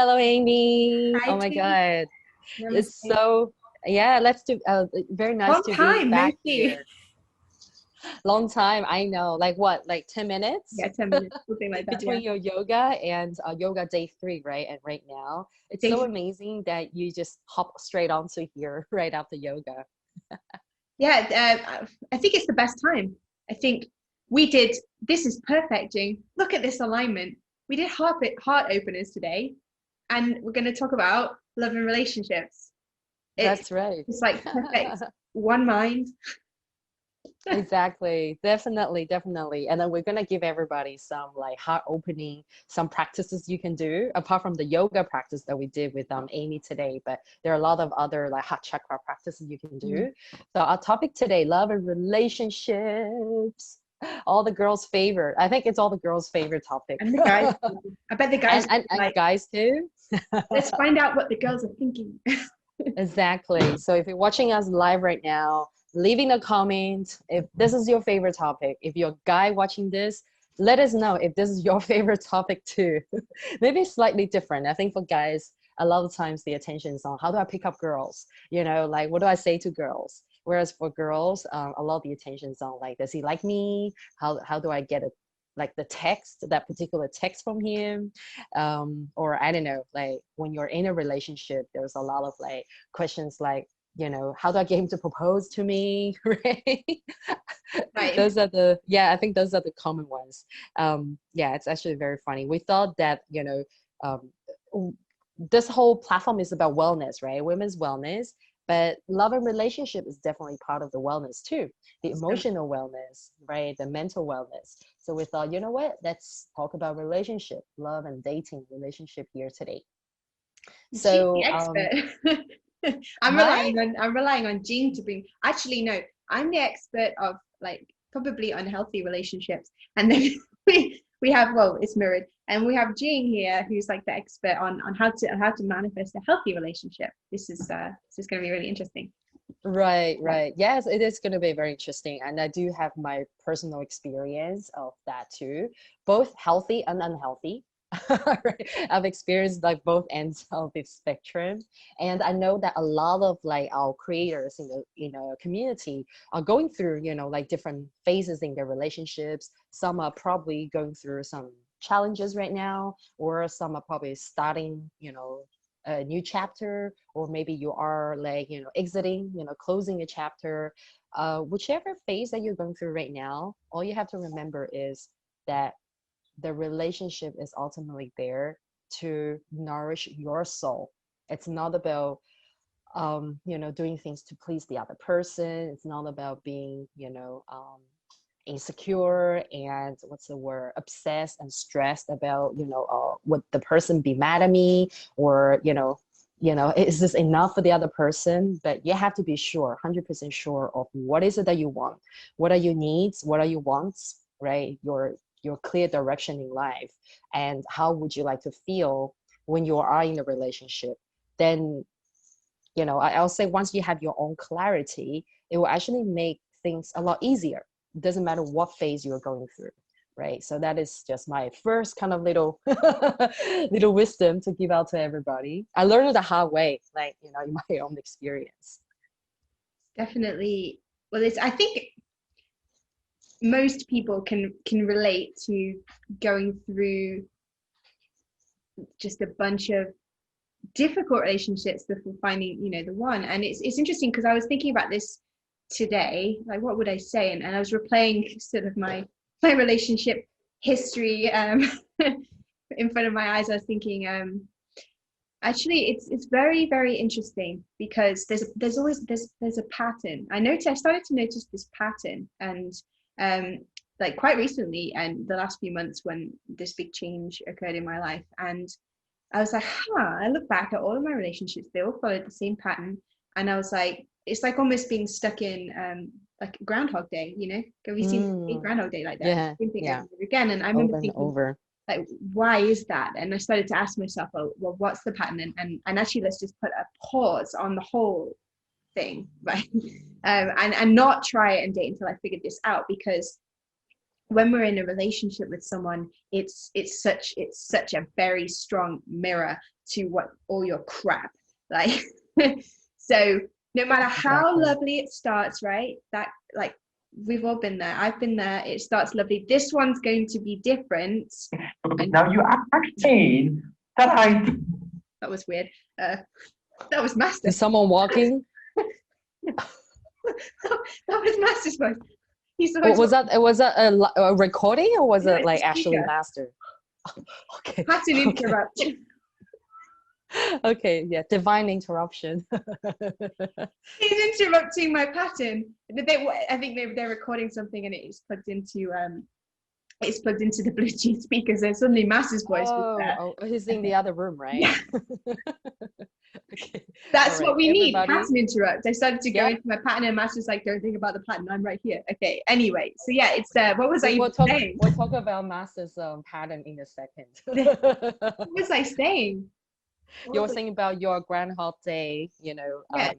Hello, Amy. Hi, Oh my Jing. God. It's Namaste. so, yeah, let's do, very nice Long to be time, no back see. here. Long time, I know. Like what, like 10 minutes Yeah, 10 minutes, something like that. Yeah. between your yoga and yoga day three, right? And right now, it's so Thank- amazing that you just hop straight onto here right after yoga. Yeah, I think it's the best time. I think we did, this is perfect, Jing. Look at this alignment. We did heart openers today, and we're going to talk about love and relationships. It's, That's right. it's like perfect. One mind. Exactly. Definitely, definitely. And then we're gonna give everybody some like heart opening, some practices you can do apart from the yoga practice that we did with Amy today. But there are a lot of other like heart chakra practices you can Mm. do. So our topic today, love and relationships. All the girls' favorite. I think it's all the girls' favorite topic. And the guys, I bet the guys And are and, and like, guys too. let's find out what the girls are thinking. Exactly. So if you're watching us live right now, leaving a comment if this is your favorite topic. If you're a guy watching this, let us know if this is your favorite topic too. Maybe slightly different. I think for guys, a lot of times the attention is on how do I pick up girls? Like what do I say to girls? Whereas for girls, a lot of the attention is on like, does he like me? How do I get it? Like the text, that particular text from him, or I don't know, like when you're in a relationship there's a lot of like questions like, how do I get him to propose to me? Right. Right. Those are the, yeah, I think those are the common ones. Yeah, it's actually very funny. We thought that, um, this whole platform is about wellness, right? Women's wellness, but love and relationship is definitely part of the wellness too, the So emotional wellness, right? The mental wellness. So we thought, you know what, let's talk about relationship, love and dating relationship here today. she's the So expert. hi. I'm relying on Jing to bring, actually no, I'm the expert of like probably unhealthy relationships. And then we have, well, it's mirrored. And we have Jing here who's like the expert on how to manifest a healthy relationship. This is gonna be really interesting. Right, Yeah. right. Yes, it is going to be very interesting. And I do have my personal experience of that too, both healthy and unhealthy. Right? I've experienced like both ends of the spectrum. And I know that a lot of like our creators in the community are going through, like different phases in their relationships. Some are probably going through some challenges right now, or some are probably starting, a new chapter, or maybe you are like exiting, closing a chapter. Whichever phase that you're going through right now, all you have to remember is that the relationship is ultimately there to nourish your soul. It's not about doing things to please the other person. It's not about being insecure and what's the word, obsessed and stressed about would the person be mad at me, or is this enough for the other person? But you have to be sure, 100% sure of what is it that you want, what are your needs, what are your wants, right? Your clear direction in life, and how would you like to feel when you are in a relationship. Then I'll say once you have your own clarity, it will actually make things a lot easier. It doesn't matter what phase you're going through, right? So that is just my first kind of little little wisdom to give out to everybody. I learned it the hard way, like in my own experience. Definitely. Well, it's, I think most people can relate to going through just a bunch of difficult relationships before finding, the one. And it's interesting because I was thinking about this today, like what would I say? And I was replaying sort of my relationship history in front of my eyes. I was thinking, actually it's very, very interesting because there's always there's a pattern. I started to notice this pattern, and um like quite recently and the last few months when this big change occurred in my life. And I was like, I look back at all of my relationships, they all followed the same pattern. And I was like, it's like almost being stuck in like Groundhog Day, Have you seen Mm, Groundhog Day like that? yeah, Same thing over yeah, and over again. And I remember over and thinking, over. like, why is that? And I started to ask myself, oh, well, what's the pattern? And actually, let's just put a pause on the whole thing, right? And not try it and date until I figured this out, because when we're in a relationship with someone, it's such a very strong mirror to what all your crap, like. So no matter how Exactly. lovely it starts, right, that, like, we've all been there, I've been there, it starts lovely, this one's going to be different. And Now you are saying that I that was weird. That was Master. Is someone walking? That was Master's voice. He's always, Was that a recording, or was no, it it's like a actually speaker. Master? Okay. Pattern Okay. interruption. Okay. Yeah. Divine interruption. He's interrupting my pattern. I think they're recording something, and it's plugged into the Bluetooth speakers, and suddenly Master's voice was there. Oh, he's in the other room, right? Yeah, Okay. All that's right. what we need. Everybody. Pattern interrupt. I started to go Yep. into my pattern, and Master's like, "Don't think about the pattern. I'm right here." Okay. Anyway, so yeah, it's what was I even saying? We'll talk about Master's pattern in a second. What was I saying? You were saying about your Groundhog Day, you know, Yeah.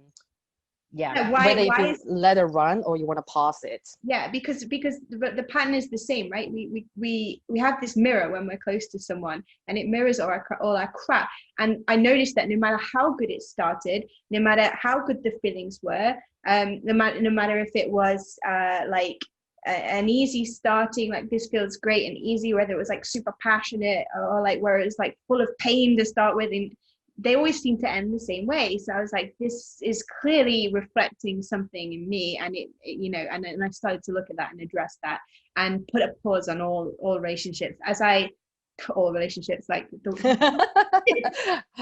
yeah, Yeah, whether if why you is let it run or you want to pause it. yeah, because the pattern is the same, right? We have this mirror when we're close to someone, and it mirrors all our crap. And I noticed that no matter how good it started, no matter how good the feelings were, no matter if it was like an easy starting, like this feels great and easy, whether it was like super passionate, or like where it was like full of pain to start with, and they always seem to end the same way. So I was like, this is clearly reflecting something in me, and and I started to look at that and address that, and put a pause on all relationships, all relationships, like I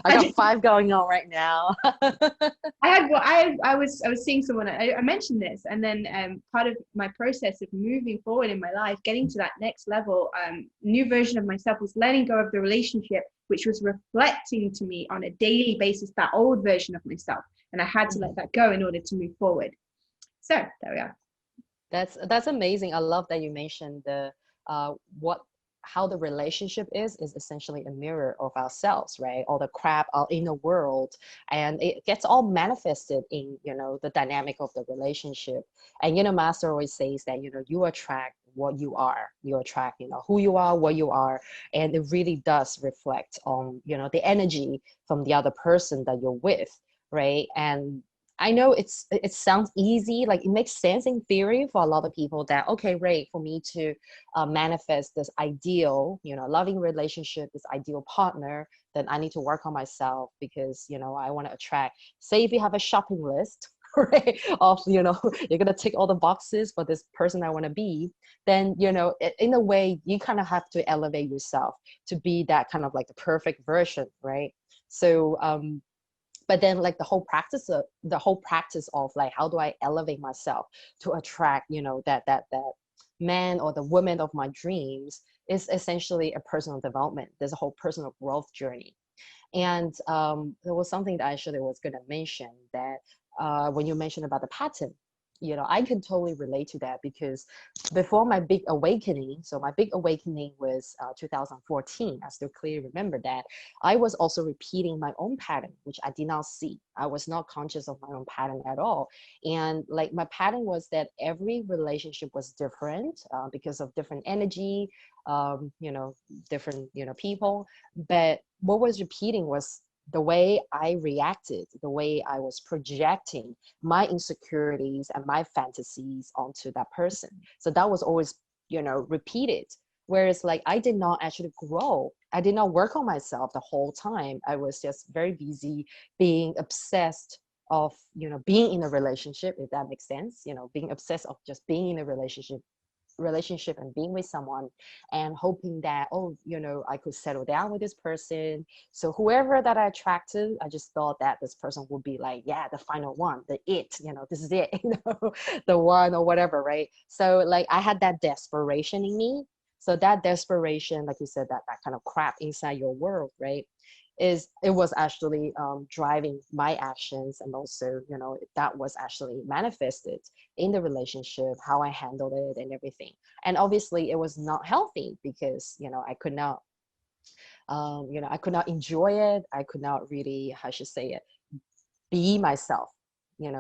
I got just, five going on right now. I had well, I was seeing someone. I mentioned this, and then part of my process of moving forward in my life, getting to that next level, new version of myself, was letting go of the relationship, which was reflecting to me on a daily basis that old version of myself, and I had to let that go in order to move forward. So there we are. That's amazing. I love that you mentioned the what how the relationship is essentially a mirror of ourselves, right? All the crap out in the world, and it gets all manifested in, you know, the dynamic of the relationship. And you know, Master always says that, you know, you attract what you are. You attract, you know, who you are, what you are, and it really does reflect on, you know, the energy from the other person that you're with, right? And I know it sounds easy, like it makes sense in theory for a lot of people that, okay, right, for me to manifest this ideal, you know, loving relationship, this ideal partner, then I need to work on myself because, you know, I want to attract, say if you have a shopping list, right, of, you know, you're going to tick all the boxes for this person I want to be, then, you know, in a way, you kind of have to elevate yourself to be that kind of like the perfect version, right? So, but then like the whole practice of like how do I elevate myself to attract, you know, that man or the woman of my dreams is essentially a personal development. There's a whole personal growth journey. And there was something that I actually was going to mention that when you mentioned about the pattern, you know, I can totally relate to that because before my big awakening, so my big awakening was 2014, I still clearly remember that, I was also repeating my own pattern, which I did not see. I was not conscious of my own pattern at all. And like my pattern was that every relationship was different because of different energy, you know, different, you know, people. But what was repeating was the way I reacted, the way I was projecting my insecurities and my fantasies onto that person. So that was always, you know, repeated. Whereas like I did not actually grow. I did not work on myself the whole time. I was just very busy being obsessed of, you know, being in a relationship, if that makes sense, you know, being obsessed of just being in a relationship and being with someone and hoping that, oh, you know, I could settle down with this person. So whoever that I attracted, I just thought that this person would be like, yeah, the final one, the it, you know, this is it, you know, the one or whatever, right? So like I had that desperation in me. So that desperation, like you said, that kind of crap inside your world, right, is it was actually driving my actions, and also, you know, that was actually manifested in the relationship, how I handled it and everything. And obviously it was not healthy because, you know, I could not, I could not enjoy it. I could not really, how should I say it, be myself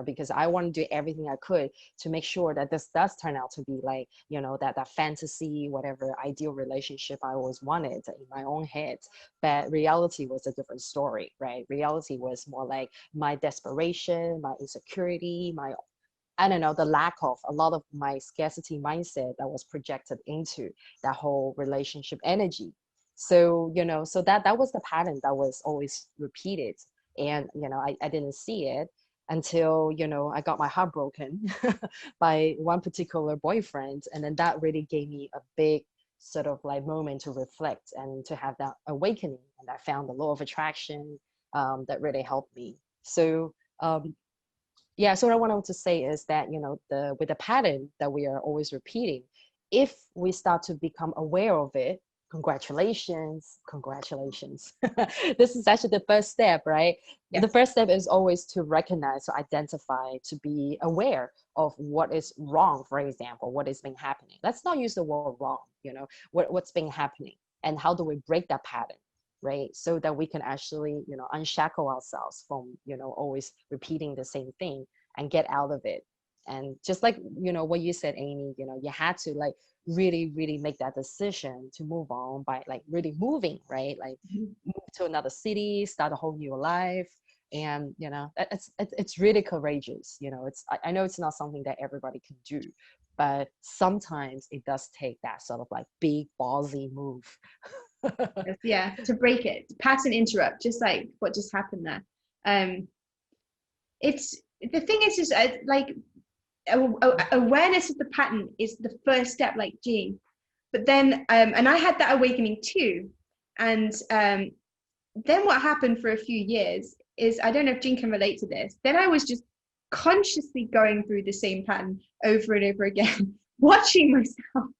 because I want to do everything I could to make sure that this does turn out to be like, that fantasy, whatever ideal relationship I always wanted in my own head. But reality was a different story, right? Reality was more like my desperation, my insecurity, I don't know, the lack of a lot of my scarcity mindset that was projected into that whole relationship energy. So, so that was the pattern that was always repeated. And, I didn't see it until, I got my heart broken by one particular boyfriend. And then that really gave me a big sort of like moment to reflect and to have that awakening. And I found the law of attraction that really helped me. So, yeah, so what I wanted to say is that, with the pattern that we are always repeating, if we start to become aware of it, congratulations. This is actually the first step, right? Yes. The first step is always to recognize, to identify, to be aware of what is wrong, for example, what is been happening. Let's not use the word wrong, what's been happening, and how do we break that pattern? Right, so that we can actually unshackle ourselves from always repeating the same thing and get out of it. And just like what you said, Amy, you had to like really make that decision to move on by like really moving, right? Like move to another city, start a whole new life. And it's really courageous. I know it's not something that everybody can do, but sometimes it does take that sort of like big ballsy move. Yeah, to break it, pattern interrupt, just like what just happened there. It's the thing is like awareness of the pattern is the first step, like Jing. But then and I had that awakening too. And then what happened for a few years is, I don't know if Jing can relate to this, then I was just consciously going through the same pattern over and over again, watching myself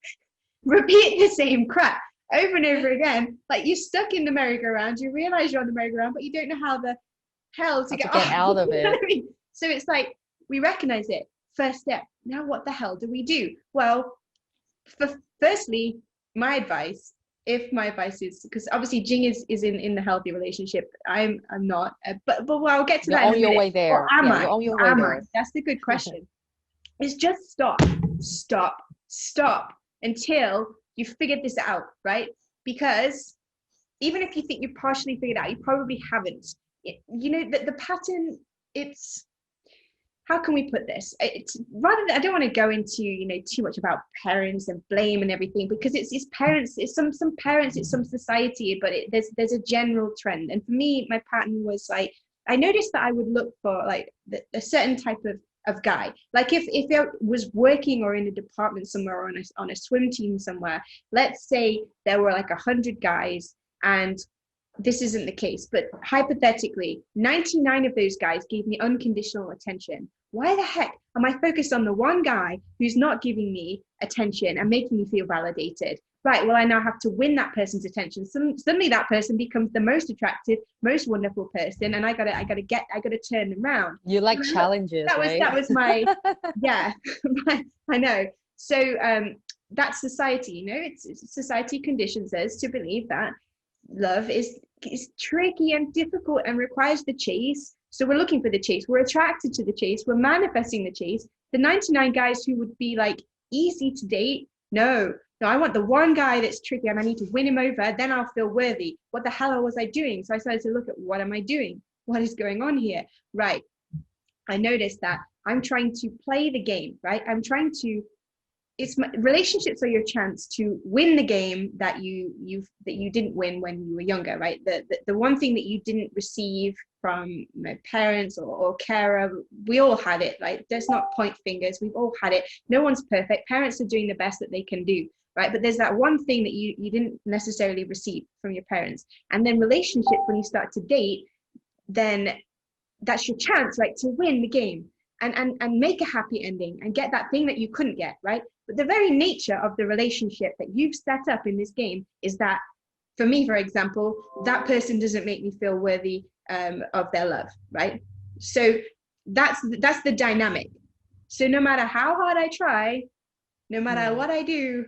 repeat the same crap over and over again. Like, you're stuck in the merry-go-round, you realize you're on the merry-go-round, but you don't know how the hell to get out of it. You know what I mean? So it's like, we recognize it, first step. Now what the hell do we do? Well, firstly, my advice, if my advice is, because obviously Jing is in the healthy relationship, I'm not, but well, I'll get to You're that in a on your minute. way there. Or am I? You're on your way there. That's the good question. Is just stop until you've figured this out, right? Because even if you think you've partially figured out, you probably haven't. The pattern, it's, how can we put this? It's rather than, I don't want to go into too much about parents and blame and everything, because it's parents, it's some parents, it's some society, but there's a general trend. And for me, my pattern was like, I noticed that I would look for like a certain type of guy. Like if I was working or in a department somewhere, or on a swim team somewhere, let's say there were like 100 guys, and this isn't the case, but hypothetically 99 of those guys gave me unconditional attention. Why the heck am I focused on the one guy who's not giving me attention and making me feel validated? Right, well, I now have to win that person's attention. Suddenly that person becomes the most attractive, most wonderful person, and I gotta turn them around. You like challenges, right? That was my yeah. I know. So that's society, it's society conditions us to believe that love is tricky and difficult and requires the chase. So we're looking for the chase, we're attracted to the chase, we're manifesting the chase. The 99 guys who would be like easy to date, no, I want the one guy that's tricky, and I need to win him over, then I'll feel worthy. What the hell was I doing? So I started to look at, what am I doing? What is going on here? Right, I noticed that I'm trying to play the game, right? Relationships are your chance to win the game that you didn't win when you were younger, right? The one thing that you didn't receive from parents or carer, we all had it. Like, let's not point fingers, we've all had it. No one's perfect. Parents are doing the best that they can do, right? But there's that one thing that you didn't necessarily receive from your parents. And then relationships, when you start to date, then that's your chance, right, to win the game and make a happy ending and get that thing that you couldn't get, right? But the very nature of the relationship that you've set up in this game is that, for me, for example, that person doesn't make me feel worthy of their love, right? So that's the dynamic. So no matter how hard I try, no matter what I do,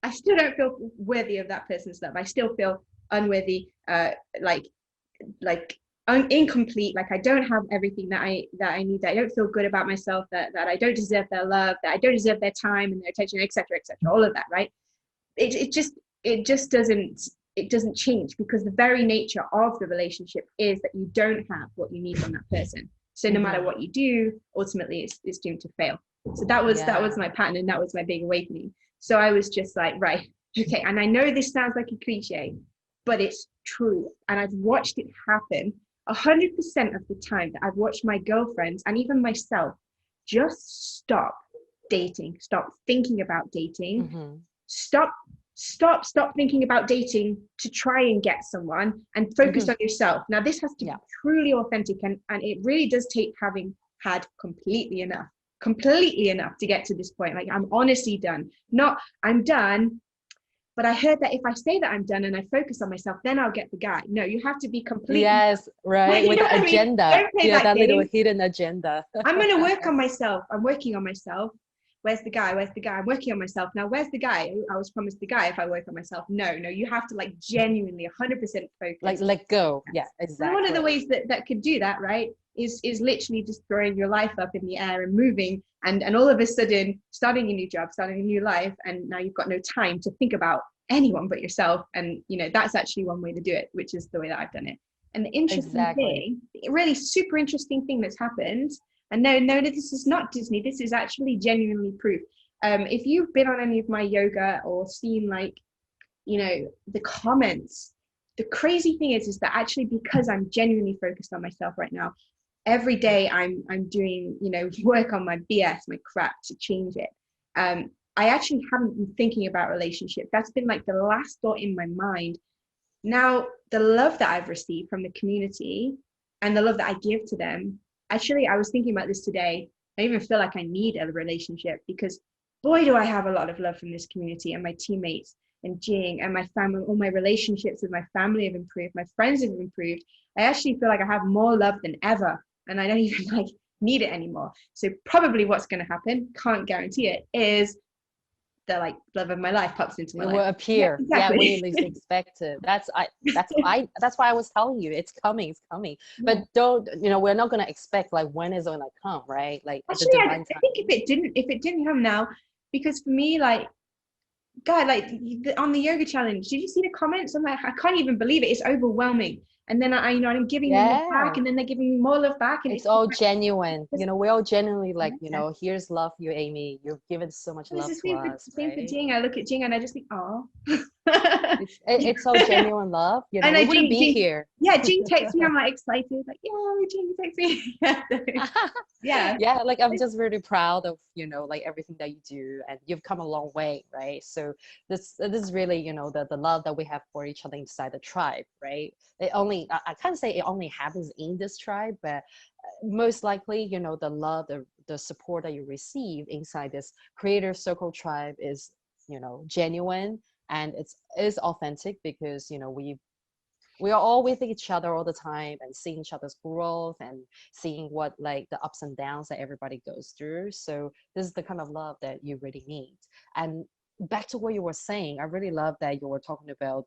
I still don't feel worthy of that person's love. I still feel unworthy, like incomplete, like I don't have everything that I need, that I don't feel good about myself, that I don't deserve their love, that I don't deserve their time and their attention, etc., etc., all of that, right? It doesn't change, because the very nature of the relationship is that you don't have what you need from that person. So no matter what you do, ultimately it's doomed to fail. So that was my pattern, and that was my big awakening. So I was just like, right, okay, and I know this sounds like a cliche, but it's true, and I've watched it happen 100% of the time. That I've watched my girlfriends and even myself just stop dating, stop thinking about dating, stop thinking about dating to try and get someone, and focus on yourself. Now this has to be truly authentic, and it really does take having had completely enough to get to this point. Like, I'm honestly done. Not I'm done, but I heard that if I say that I'm done and I focus on myself, then I'll get the guy. No, you have to be completely Yes, right. With the agenda. Don't play Yeah, that game. little hidden agenda. I'm going to work on myself. I'm working on myself. Where's the guy? Where's the guy? I'm working on myself. Now, where's the guy? I was promised the guy if I work on myself. No, you have to like genuinely 100% focus. Like let go. Yeah, exactly. And one of the ways that could do that, right, is literally just throwing your life up in the air and moving, and all of a sudden starting a new job, starting a new life, and now you've got no time to think about anyone but yourself. And that's actually one way to do it, which is the way that I've done it. And the interesting thing, really super interesting thing that's happened, and no, this is not Disney, this is actually genuinely proof. If you've been on any of my yoga or seen like the comments, the crazy thing is that actually, because I'm genuinely focused on myself right now, every day I'm doing work on my BS, my crap, to change it. I actually haven't been thinking about relationship. That's been like the last thought in my mind. Now, the love that I've received from the community and the love that I give to them, actually, I was thinking about this today. I even feel like I need a relationship, because boy, do I have a lot of love from this community and my teammates and Jing and my family. All my relationships with my family have improved. My friends have improved. I actually feel like I have more love than ever, and I don't even need it anymore. So probably what's going to happen, can't guarantee it, is the love of my life pops into my life. It will appear. Yeah, exactly. We least expect it. That's why I was telling you it's coming. But don't, we're not gonna expect like when is it gonna come, right? Like actually, I think if it didn't come now, because for me, God, on the yoga challenge, did you see the comments? I'm like, I can't even believe it. It's overwhelming. And then I'm giving them love back, and then they're giving me more love back, and it's all genuine. We're all genuinely like, here's love you, Amy. You've given so much love to us. Same for Jing. I look at Jing and I just think, oh. It's so genuine love. And we wouldn't be here. Yeah, Jing texts me. I'm like excited. Like, yeah, Jing texts me. Yeah. Like I'm just really proud of like everything that you do, and you've come a long way, right? So this is really the love that we have for each other inside the tribe, right? I can't say it only happens in this tribe, but most likely the love, the support that you receive inside this creator circle tribe is genuine, and is authentic, because we are all with each other all the time, and seeing each other's growth, and seeing what like the ups and downs that everybody goes through. So this is the kind of love that you really need. And back to what you were saying, I really love that you were talking about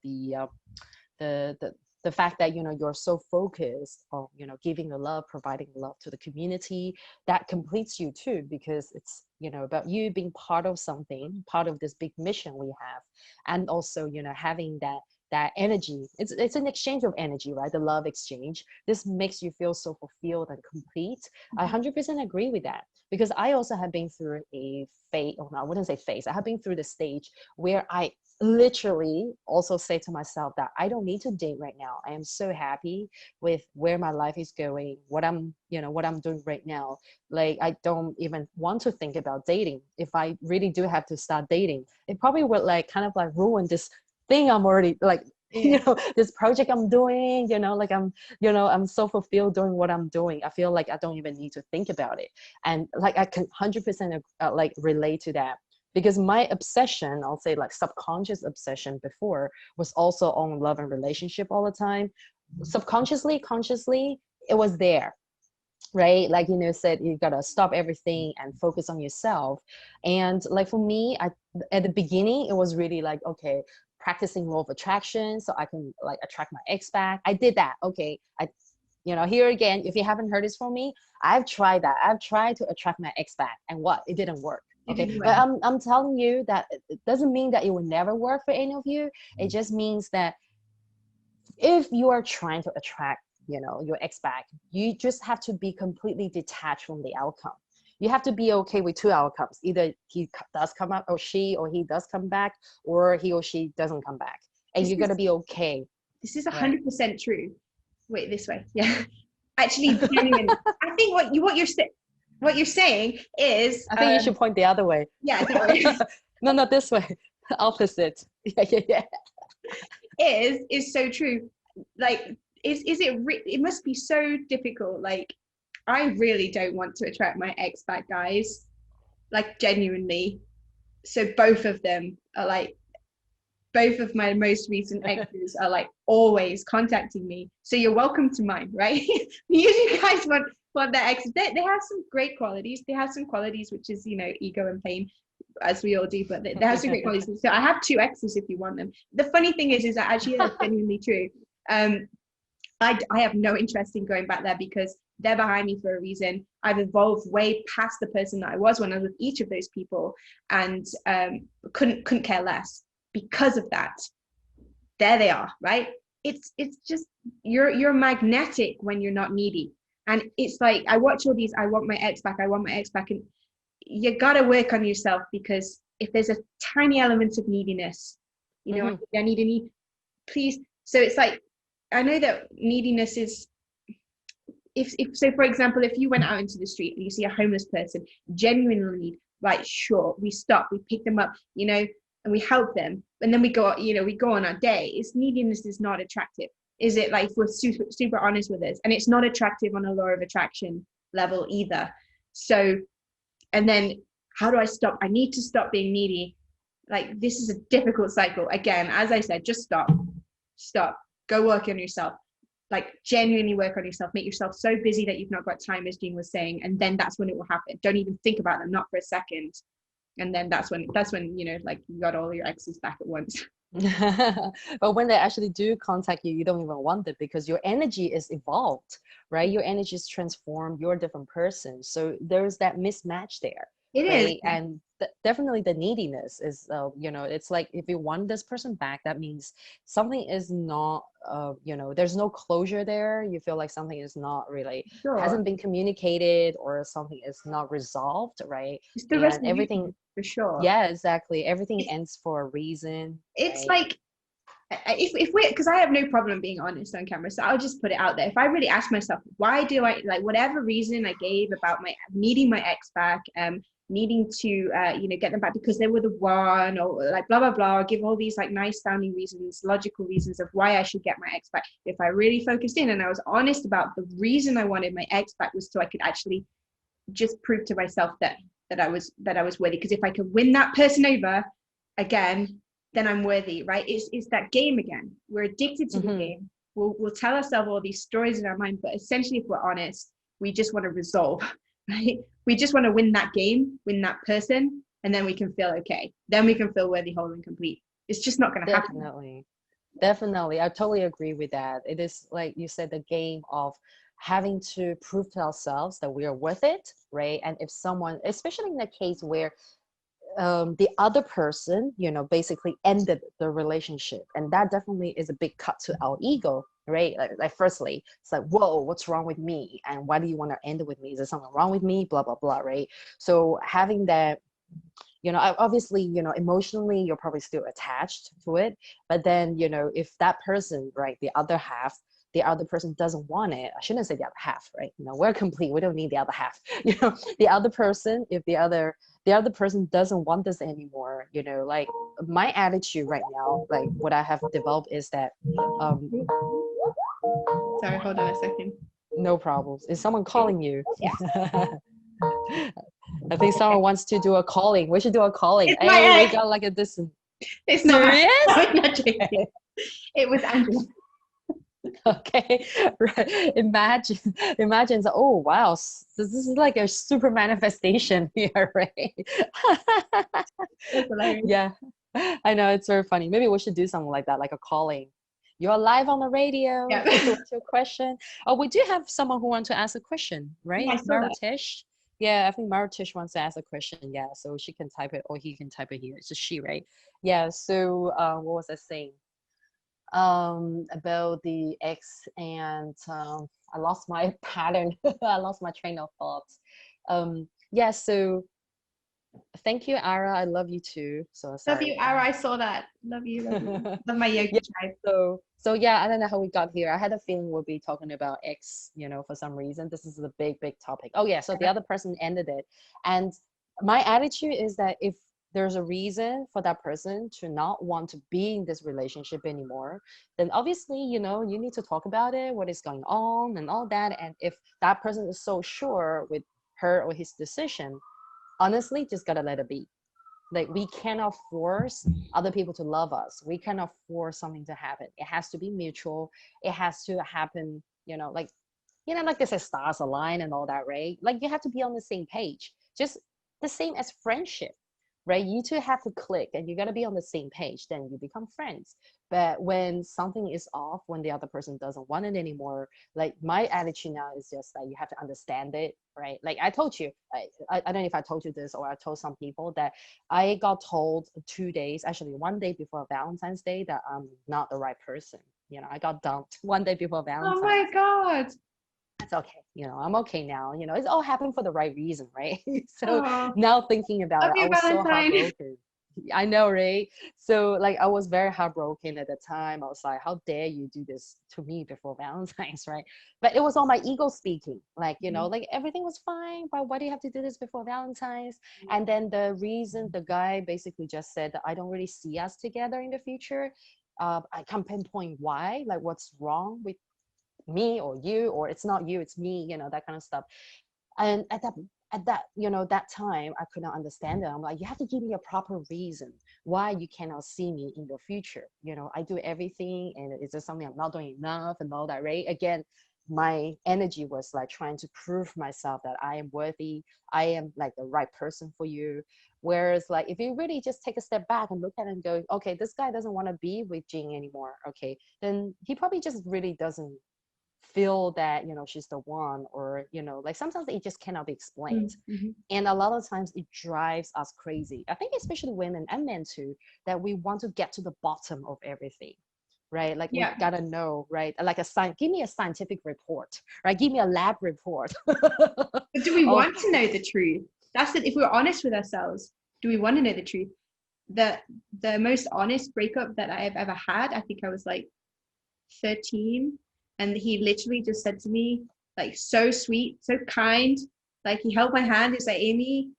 the fact that you're so focused on giving the love, providing love to the community. That completes you too, because it's about you being part of something, part of this big mission we have, and also having that energy. It's an exchange of energy, right? The love exchange. This makes you feel so fulfilled and complete. I 100% agree with that, because I also have been through a phase, or no, I wouldn't say phase. I have been through the stage where I literally also say to myself that I don't need to date right now. I am so happy with where my life is going, what I'm doing right now. Like, I don't even want to think about dating. If I really do have to start dating, it probably would kind of ruin this thing I'm already this project I'm doing, I'm so fulfilled doing what I'm doing. I feel like I don't even need to think about it. And I can 100% relate to that. Because my obsession, I'll say subconscious obsession before, was also on love and relationship all the time. Subconsciously, consciously, it was there, right? Said you gotta stop everything and focus on yourself. And for me, at the beginning, it was really okay, practicing law of attraction so I can attract my ex back. I did that. Okay, You know, here again, if you haven't heard this from me, I've tried that. I've tried to attract my ex back, and what? It didn't work. It Okay, didn't but work. I'm telling you that it doesn't mean that it will never work for any of you. It just means that if you are trying to attract, you know, your ex back, you just have to be completely detached from the outcome. You have to be okay with two outcomes: either does come up, or she or he does come back, or he or she doesn't come back, and This you're is gonna be okay. this is Right. 100% true. Wait, this way. Yeah. Actually, genuinely, I think what you're saying is, I think you should point the other way. yeah, that way. No, not this way. Opposite. Yeah, yeah, yeah. Is so true. Like, is it? It must be so difficult. Like, I really don't want to attract my ex back, guys. Like, genuinely. So both of them are like, both of my most recent exes are like always contacting me. So you're welcome to mine, right? You guys want their exes. They have some great qualities. They have some qualities, which is, you know, ego and pain, as we all do, but they have some great qualities. So I have two exes if you want them. The funny thing is that actually that's genuinely true. I have no interest in going back there because they're behind me for a reason. I've evolved way past the person that I was when I was with each of those people, and couldn't care less because of that. There they are, right? It's just you're magnetic when you're not needy, and it's like I watch all these. I want my ex back. I want my ex back, and you gotta work on yourself, because if there's a tiny element of neediness, you know, I need, please. So it's like, I know that neediness is, if so, for example, if you went out into the street and you see a homeless person genuinely need, right, sure, we stop, we pick them up, you know, and we help them, and then we go, you know, we go on our day. It's neediness is not attractive, is it? Like, if we're super honest with us, and it's not attractive on a law of attraction level either. So, and then how do I stop? I need to stop being needy. Like, this is a difficult cycle. Again, as I said, just stop, go work on yourself. Like, genuinely work on yourself. Make yourself so busy that you've not got time, as Jing was saying, and then that's when it will happen. Don't even think about them, not for a second. And then that's when you know, like, you got all your exes back at once. But when they actually do contact you, you don't even want it, because your energy is evolved, right? Your energy is transformed. You're a different person. So there's that mismatch there, It is. right? And definitely the neediness is, you know, it's like, if you want this person back, that means something is not, you know, there's no closure there. You feel like something is not really, Sure. hasn't been communicated, or something is not resolved, right? It's the And resolution, everything, for sure. yeah, exactly. Everything ends for a reason. It's right? like, if we, because I have no problem being honest on camera, so I'll just put it out there. If I really ask myself, why do I, like, whatever reason I gave about my needing my ex back, needing to you know, get them back because they were the one, or like blah blah blah, or give all these like nice sounding reasons, logical reasons of why I should get my ex back. If I really focused in and I was honest about the reason I wanted my ex back, was so I could actually just prove to myself that I was worthy. Because if I could win that person over again, then I'm worthy, right? It's that game again. We're addicted to the game. We'll tell ourselves all these stories in our mind, but essentially, if we're honest, we just want to resolve, right? We just want to win that game, win that person, and then we can feel okay. Then we can feel worthy, whole, and complete. It's just not going to happen. Definitely. I totally agree with that. It is, like you said, the game of having to prove to ourselves that we are worth it, right? And if someone, especially in the case where the other person, you know, basically ended the relationship, and that definitely is a big cut to our ego, right? Like firstly, it's like, whoa, what's wrong with me, and why do you want to end it with me? Is there something wrong with me, blah blah blah, right? So having that, you know, obviously, you know, emotionally you're probably still attached to it, but then, you know, if that person, right, the other half, the other person doesn't want it, I shouldn't say the other half, right? You know, we're complete, we don't need the other half. You know, the other person, if the other person doesn't want this anymore, you know, like my attitude right now, like what I have developed is that Sorry, hold on a second. no problems. Is someone calling you? Yeah. I think someone wants to do a calling. We should do a calling. It's Hey, we got like a distance. It's Serious? not not joking. It was Angela. Okay, right. Imagine. Oh wow, this is like a super manifestation here, right? That's hilarious. Yeah, I know, it's very funny. Maybe we should do something like that, like a calling. You're live on the radio. Yeah. What's your question? Oh, we do have someone who wants to ask a question, right? Yeah, I saw that. Maritish. Yeah, I think Maritish wants to ask a question. Yeah, so she can type it or he can type it here. It's a she, right? Yeah, so what was I saying? About the X and I lost my pattern. I lost my train of thoughts. Yeah, so thank you, Ara. I love you too. So Love sorry. you, Ara. I saw that. Love you. Love you. Love my yogi Yeah, tribe. so yeah, I don't know how we got here. I had a feeling we'll be talking about X, for some reason. This is a big topic. Oh yeah, so the other person ended it. And my attitude is that if there's a reason for that person to not want to be in this relationship anymore, then obviously, you need to talk about it, what is going on and all that. And if that person is so sure with her or his decision, honestly, just gotta let it be. Like, we cannot force other people to love us. We cannot force something to happen. It has to be mutual. It has to happen, like they say, stars align and all that, right? Like, you have to be on the same page. Just the same as friendship, right? You two have to click and you got to be on the same page, then you become friends. But when something is off, when the other person doesn't want it anymore, like, my attitude now is just that you have to understand it, right? Like I told you, I don't know if I told you this or I told some people that I got told 2 days, actually 1 day before Valentine's Day, that I'm not the right person. I got dumped 1 day before Valentine's. Oh my God. It's okay. I'm okay now. It's all happened for the right reason, right? So Oh, now thinking about love it, I you, was so Valentine. heartbroken. I know, right? So like, I was very heartbroken at the time. I was like, how dare you do this to me before Valentine's, right? But it was all my ego speaking. Like, like, everything was fine, but why do you have to do this before Valentine's? And then the reason, the guy basically just said that I don't really see us together in the future. I can't pinpoint why, like what's wrong with me or you, or it's not you, it's me, that kind of stuff. And that time, I could not understand it. I'm like, you have to give me a proper reason why you cannot see me in the future. I do everything, and it's just something I'm not doing enough and all that, right? Again, my energy was like trying to prove myself that I am worthy, I am like the right person for you. Whereas, like, if you really just take a step back and look at it and go, okay, this guy doesn't want to be with Jing anymore, okay, then he probably just really doesn't feel that she's the one, or like, sometimes it just cannot be explained. Mm-hmm. And a lot of times it drives us crazy, I think, especially women and men too, that we want to get to the bottom of everything, right? Like, we gotta know, right? Like, give me a scientific report, right? Give me a lab report. But do we want to know the truth? That's it. If we're honest with ourselves, do we want to know the truth? The most honest breakup that I've ever had, I think I was like 13, and he literally just said to me, like, so sweet, so kind, like, he held my hand. He's like, Amy,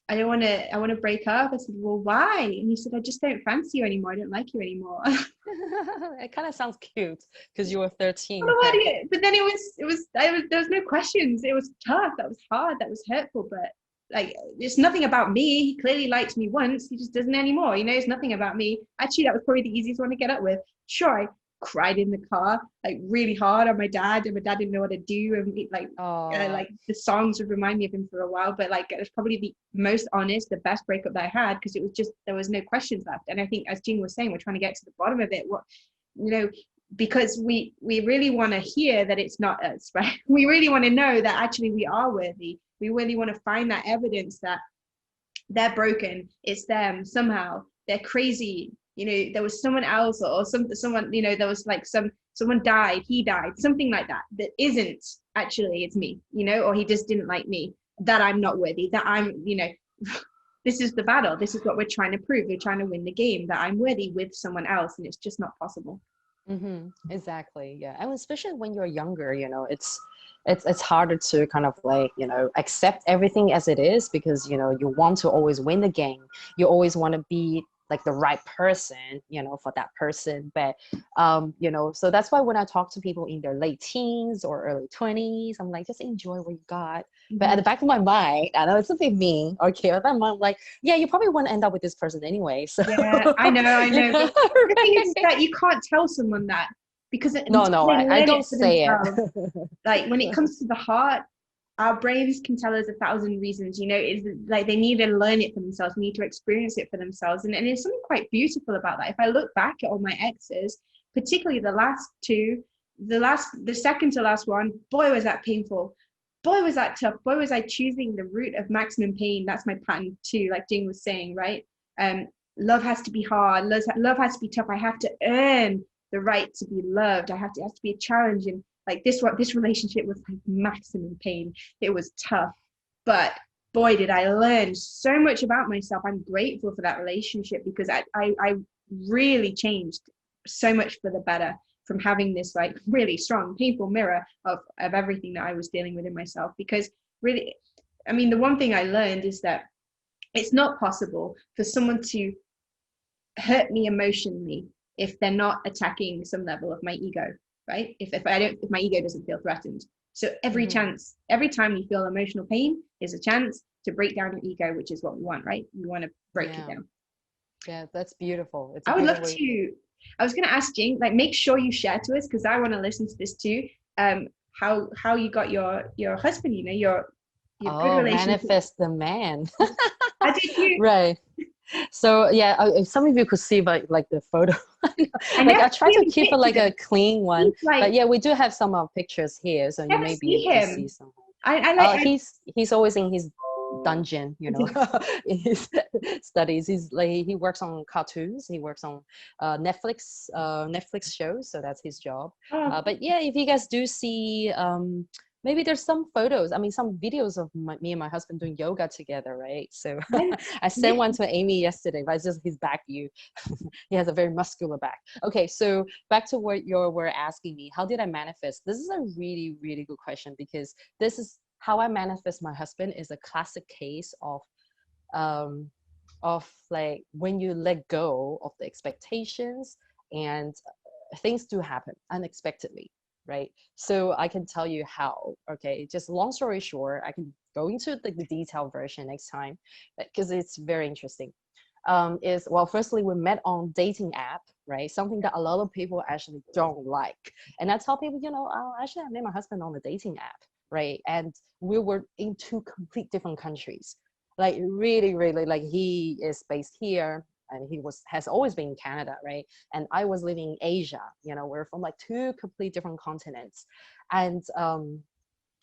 I want to break up. I said, well, why? And he said, I just don't fancy you anymore. I don't like you anymore. It kind of sounds cute because you were 13. But then there was no questions. It was tough. That was hard. That was hurtful. But like, it's nothing about me. He clearly liked me once. He just doesn't anymore. It's nothing about me. Actually, that was probably the easiest one to get up with. Sure, I cried in the car, like, really hard on my dad, and my dad didn't know what to do. And like, the songs would remind me of him for a while. But like, it was probably the most honest, the best breakup that I had, because it was just, there was no questions left. And I think, as Jing was saying, we're trying to get to the bottom of it. Because we really want to hear that it's not us, right? We really want to know that actually we are worthy. We really want to find that evidence that they're broken, it's them, somehow they're crazy, there was someone else, or someone, there was like someone died, he died, something like that isn't actually, it's me, or he just didn't like me, that I'm not worthy, that I'm, this is the battle, this is what we're trying to prove, we're trying to win the game, that I'm worthy with someone else, and it's just not possible. Exactly. Yeah. And especially when you're younger, it's harder to kind of like, accept everything as it is, because, you want to always win the game. You always want to be like the right person, for that person. But, so that's why when I talk to people in their late teens or early 20s, I'm like, just enjoy what you got. But at the back of my mind, I know it's a bit mean, okay, but I'm like, yeah, you probably want to end up with this person anyway. So yeah, I know. But the thing is that you can't tell someone that, because no, I don't say it. Like, when it comes to the heart, our brains can tell us 1,000 reasons, it's like they need to learn it for themselves, need to experience it for themselves. And there's something quite beautiful about that. If I look back at all my exes, particularly the last two, the second to last one, boy, was that painful. Boy, was that tough. Boy, was I choosing the route of maximum pain. That's my pattern too, like Jing was saying, right? Love has to be hard. Love has to be tough. I have to earn the right to be loved. It has to be a challenge. And like this relationship was like maximum pain. It was tough, but boy, did I learn so much about myself. I'm grateful for that relationship because I really changed so much for the better from having this like really strong, painful mirror of everything that I was dealing with in myself. Because really, I mean, the one thing I learned is that it's not possible for someone to hurt me emotionally if they're not attacking some level of my ego, right? If my ego doesn't feel threatened. So every time you feel emotional pain is a chance to break down your ego, which is what we want, right? We want to break it down. Yeah, that's beautiful. It's I would love to. I was going to ask Jing, like, make sure you share to us because I want to listen to this too. How you got your husband? You know, your good relationship. Manifest the man. How did you? Right. So yeah, some of you could see like the photo. I try to keep it like a clean one, but yeah, we do have some pictures here, so you may be able to see some. He's always in his dungeon, you know, in his studies. He works on cartoons. He works on Netflix shows, so that's his job. But yeah, if you guys do see maybe there's some photos, I mean, some videos of me and my husband doing yoga together, right? So I sent one to Amy yesterday, but it's just his back view. He has a very muscular back. Okay, so back to what you were asking me. How did I manifest? This is a really, really good question because this is how I manifest my husband is a classic case of like when you let go of the expectations and things do happen unexpectedly. Right. So I can tell you how. Okay. Just long story short, I can go into the detailed version next time because it's very interesting. Firstly, we met on dating app, right? Something that a lot of people actually don't like. And I tell people, actually, I met my husband on the dating app, right? And we were in two complete different countries. Like really, really, like he is based here and he has always been in Canada, right? And I was living in Asia. We're from like two complete different continents, and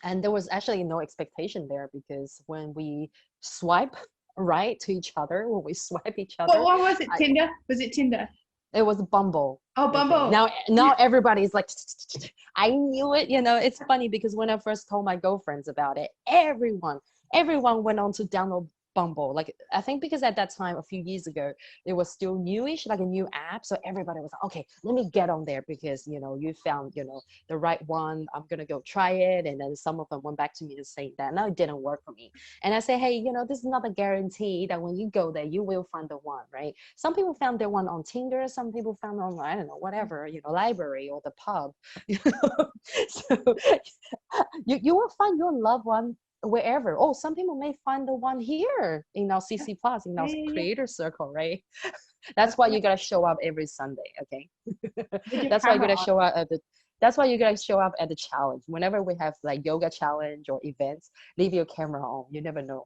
there was actually no expectation there because when we swipe right to each other, when we swipe each other. What was it? Tinder? Was it Tinder? It was Bumble. Oh, Bumble. Okay. Now everybody's like, I knew it. It's funny because when I first told my girlfriends about it, everyone went on to download Bumble. Like, I think because at that time, a few years ago, it was still newish, like a new app. So everybody was like, okay, let me get on there because, you found, the right one. I'm going to go try it. And then some of them went back to me and saying that, no, it didn't work for me. And I say, hey, this is not a guarantee that when you go there, you will find the one, right? Some people found their one on Tinder. Some people found on, I don't know, whatever, library or the pub. So you will find your loved one wherever. Oh, some people may find the one here in our CC Plus, in our creator circle, right? That's why you gotta show up every Sunday, okay? That's why you gotta show up at the challenge. Whenever we have like yoga challenge or events, leave your camera on. You never know.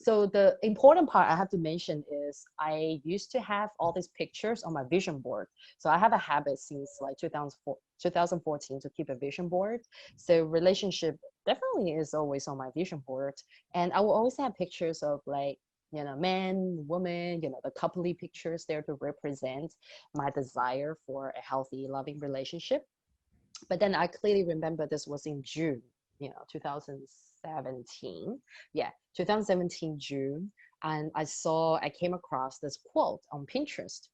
So the important part I have to mention is I used to have all these pictures on my vision board. So I have a habit since like 2014 to keep a vision board. So relationship definitely is always on my vision board. And I will always have pictures of like, men, women, the coupley pictures there to represent my desire for a healthy, loving relationship. But then I clearly remember this was in June, 2017. Yeah, 2017 June. And I came across this quote on Pinterest.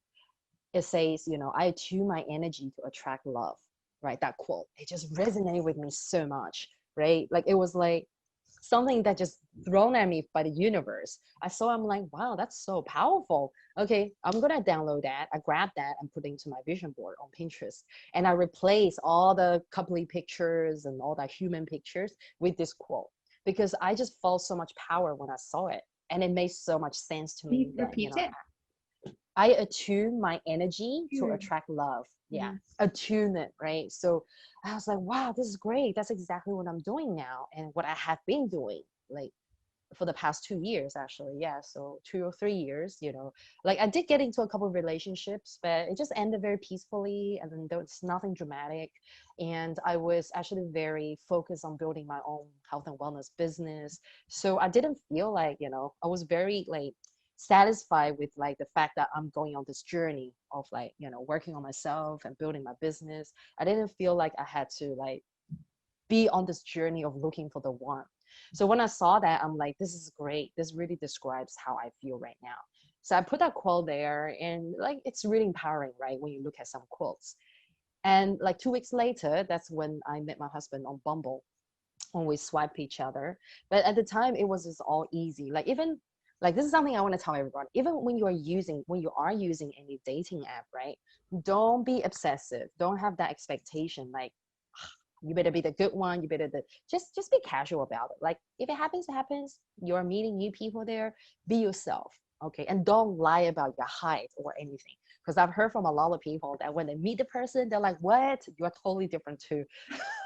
It says, I attune my energy to attract love, right? That quote, it just resonated with me so much, right? Like it was like something that just thrown at me by the universe. I'm like, wow, that's so powerful. Okay, I'm gonna download that. I grabbed that and put it into my vision board on Pinterest. And I replaced all the coupley pictures and all the human pictures with this quote because I just felt so much power when I saw it. And it made so much sense to me. Repeat it. I attune my energy to attract love. Yeah, attune it, right? So I was like, wow, this is great. That's exactly what I'm doing now and what I have been doing. Like, for the past 2 years, actually. Yeah, so 2 or 3 years, like I did get into a couple of relationships, but it just ended very peacefully, and then there was nothing dramatic. And I was actually very focused on building my own health and wellness business, so I didn't feel like, I was very like satisfied with like the fact that I'm going on this journey of like, working on myself and building my business. I didn't feel like I had to like be on this journey of looking for the one. So when I saw that, I'm like, this is great. This really describes how I feel right now. So I put that quote there, and like, it's really empowering, right? When you look at some quotes. And like 2 weeks later, that's when I met my husband on Bumble, when we swiped each other. But at the time, it was just all easy. Like, even like, this is something I want to tell everyone. Even when you are using any dating app, right? Don't be obsessive. Don't have that expectation. Like, you better be the good one. You better just be casual about it. Like, if it happens, it happens. You're meeting new people there. Be yourself, okay? And don't lie about your height or anything. Because I've heard from a lot of people that when they meet the person, they're like, "What? You're totally different too."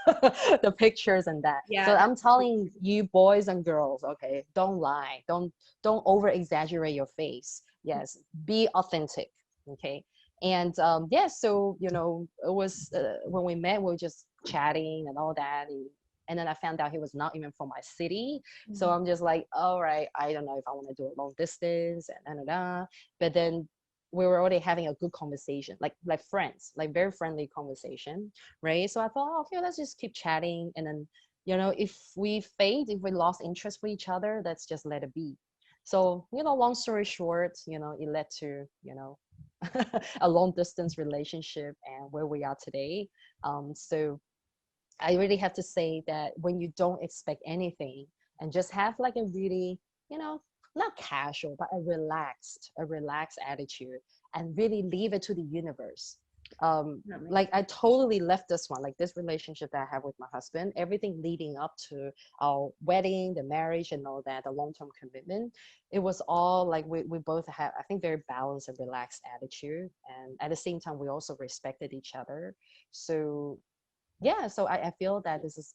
The pictures and that. Yeah, So I'm telling you, boys and girls, okay, don't lie. Don't over exaggerate your face. Yes, be authentic, okay? And yeah, so it was when we met, we were just chatting and all that, and then I found out he was not even from my city. So I'm just like, all right, I don't know if I want to do a long distance and but then we were already having a good conversation, like friends, like very friendly conversation, right? So I thought, oh, okay, let's just keep chatting, and then if we lost interest for each other, let's just let it be. So long story short, it led to a long distance relationship and where we are today. So I really have to say that when you don't expect anything and just have like a really, not casual, but a relaxed attitude, and really leave it to the universe. Like, I totally left this one, like this relationship that I have with my husband, everything leading up to our wedding, the marriage and all that, the long-term commitment, it was all like we both have, I think, very balanced and relaxed attitude, and at the same time we also respected each other. So yeah, so I feel that this is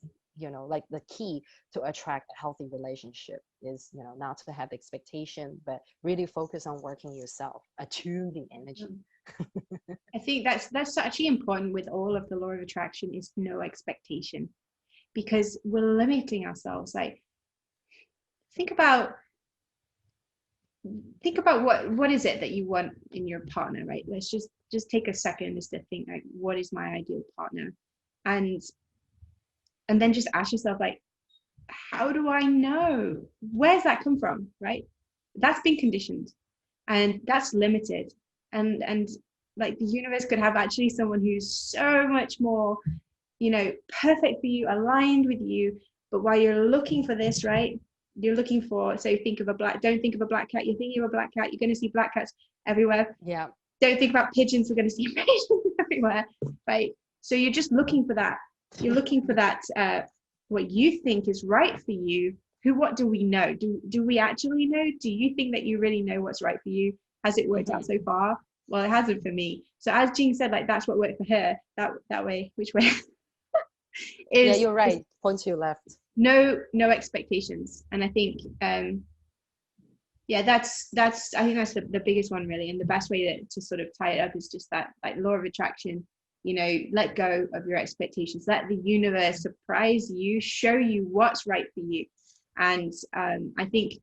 like the key to attract a healthy relationship is not to have expectation, but really focus on working yourself, attune the energy. I think that's actually important with all of the law of attraction, is no expectation, because we're limiting ourselves. Like, think about what is it that you want in your partner, right? Let's just take a second just to think, like, what is my ideal partner? And then just ask yourself, like, how do I know? Where's that come from, right? That's been conditioned, and that's limited. And like, the universe could have actually someone who's so much more, perfect for you, aligned with you. But while you're looking for this, right, you're looking for, so don't think of a black cat, you're thinking of a black cat, you're going to see black cats everywhere. Yeah. Don't think about pigeons, we're going to see pigeons everywhere, right? So you're just looking for that. You're looking for that, what you think is right for you. What do we know? Do we actually know? Do you think that you really know what's right for you? Has it worked out so far? Well, it hasn't for me. So as Jing said, like, that's what worked for her. That way, which way? Yeah, you're right. Point to your left. No expectations. And I think yeah, that's I think that's the biggest one, really. And the best way to sort of tie it up is just that, like, law of attraction. Let go of your expectations. Let the universe surprise you, show you what's right for you. And I think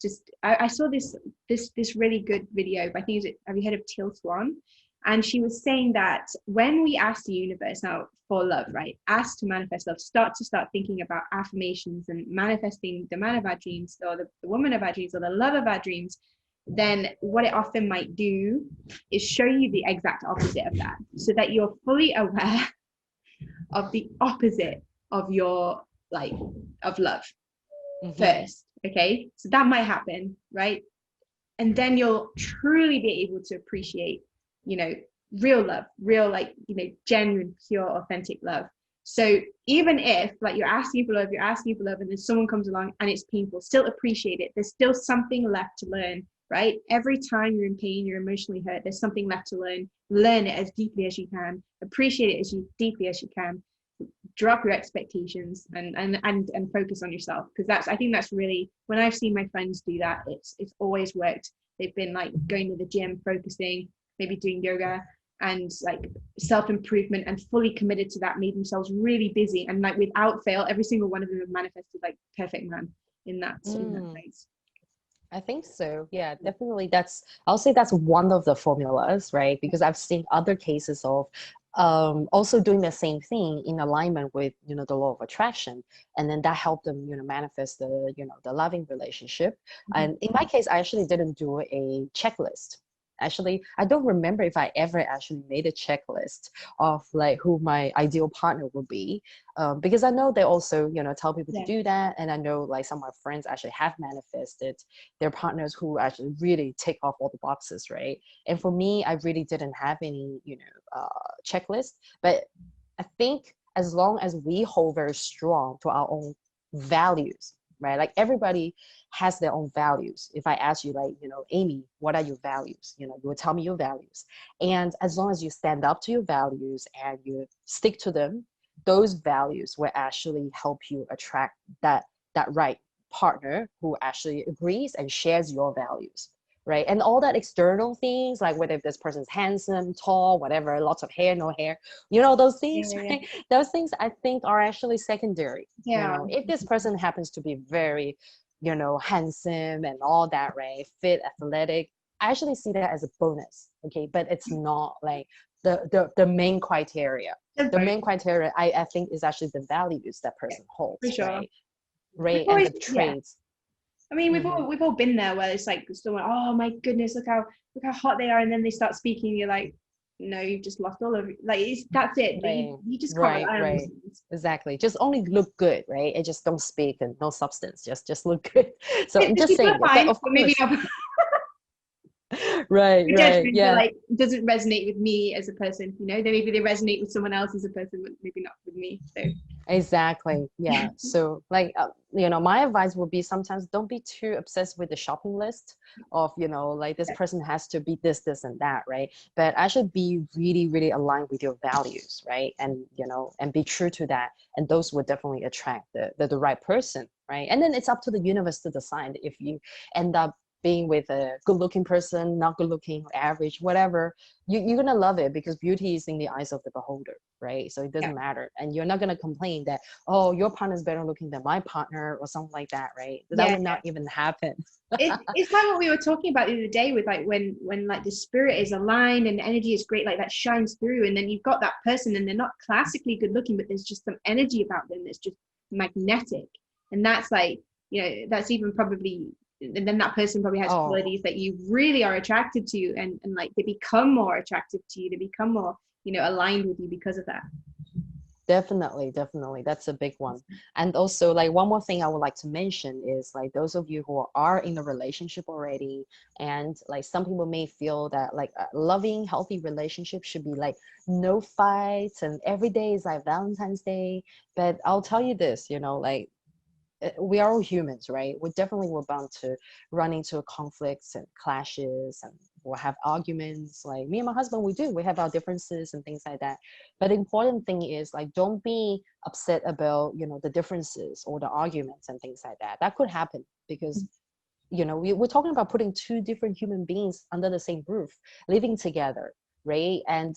I saw this really good video. I think, have you heard of Teal Swan? And she was saying that when we ask the universe now for love, right, ask to manifest love, start thinking about affirmations and manifesting the man of our dreams, or the woman of our dreams, or the love of our dreams, then what it often might do is show you the exact opposite of that, so that you're fully aware of the opposite of your, like, of love first. Okay, so that might happen, right? And then you'll truly be able to appreciate, real love, real, like, genuine, pure, authentic love. So even if, like, you're asking for love, and then someone comes along and it's painful, still appreciate it. There's still something left to learn, right? Every time you're in pain, you're emotionally hurt, there's something left to learn. Learn it as deeply as you can, appreciate it as deeply as you can. drop your expectations and focus on yourself, because I think that's really, when I've seen my friends do that, it's always worked. They've been like going to the gym, focusing, maybe doing yoga and like self-improvement, and fully committed to that, made themselves really busy, and like without fail, every single one of them have manifested like perfect man in that phase. I think so. Yeah, definitely. I'll say that's one of the formulas, right? Because I've seen other cases of also doing the same thing in alignment with, the law of attraction. And then that helped them, manifest the loving relationship. And in my case, I actually didn't do a checklist. Actually, I don't remember if I ever actually made a checklist of like who my ideal partner would be, because I know they also, tell people to do that. And I know like some of my friends actually have manifested their partners who actually really tick off all the boxes, right? And for me, I really didn't have any, checklist. But I think as long as we hold very strong to our own values, right? Like everybody has their own values. If I ask you, like, Amy, what are your values? You will tell me your values. And as long as you stand up to your values and you stick to them, those values will actually help you attract that right partner who actually agrees and shares your values. Right. And all that external things, like whether this person's handsome, tall, whatever, lots of hair, no hair, those things, right? Those things I think are actually secondary. If this person happens to be very, handsome and all that, right? Fit, athletic, I actually see that as a bonus. Okay. But it's not like the main criteria. The main criteria I think is actually the values that person holds. For sure. Right. And the traits. I mean, we've all been there where it's like someone, oh my goodness, look how hot they are, and then they start speaking, you're like, no, you've just lost all of it. Like that's it. Right. You just can't rely on exactly. Just only look good, right? And just don't speak and no substance. Just look good. So I'm just saying, fine, but of course. Maybe not. right. Yeah. Like doesn't resonate with me as a person. Then maybe they resonate with someone else as a person, but maybe not with me. So. Exactly. Yeah. So like, my advice would be sometimes don't be too obsessed with the shopping list of, like this person has to be this, and that, right? But actually be really, really aligned with your values, right? And, and be true to that. And those would definitely attract the right person, right? And then it's up to the universe to decide if you end up being with a good looking person, not good looking, average, whatever, you're going to love it because beauty is in the eyes of the beholder, right? So it doesn't matter. And you're not going to complain that, oh, your partner is better looking than my partner or something like that, right? That would not even happen. It's like what we were talking about the other day with like when like the spirit is aligned and energy is great, like that shines through, and then you've got that person and they're not classically good looking, but there's just some energy about them that's just magnetic. And that's like, that's even probably, and then that person probably has qualities that you really are attracted to, and like they become more attractive to you, they become more aligned with you because of that. Definitely that's a big one. And also like one more thing I would like to mention is like those of you who are in a relationship already, and like some people may feel that like a loving healthy relationship should be like no fights and every day is like Valentine's Day. But I'll tell you this, like we are all humans, right? We definitely were bound to run into conflicts and clashes, and we'll have arguments. Like me and my husband, we have our differences and things like that. But the important thing is like, don't be upset about, the differences or the arguments and things like that. That could happen because, we're talking about putting two different human beings under the same roof, living together. Right. And,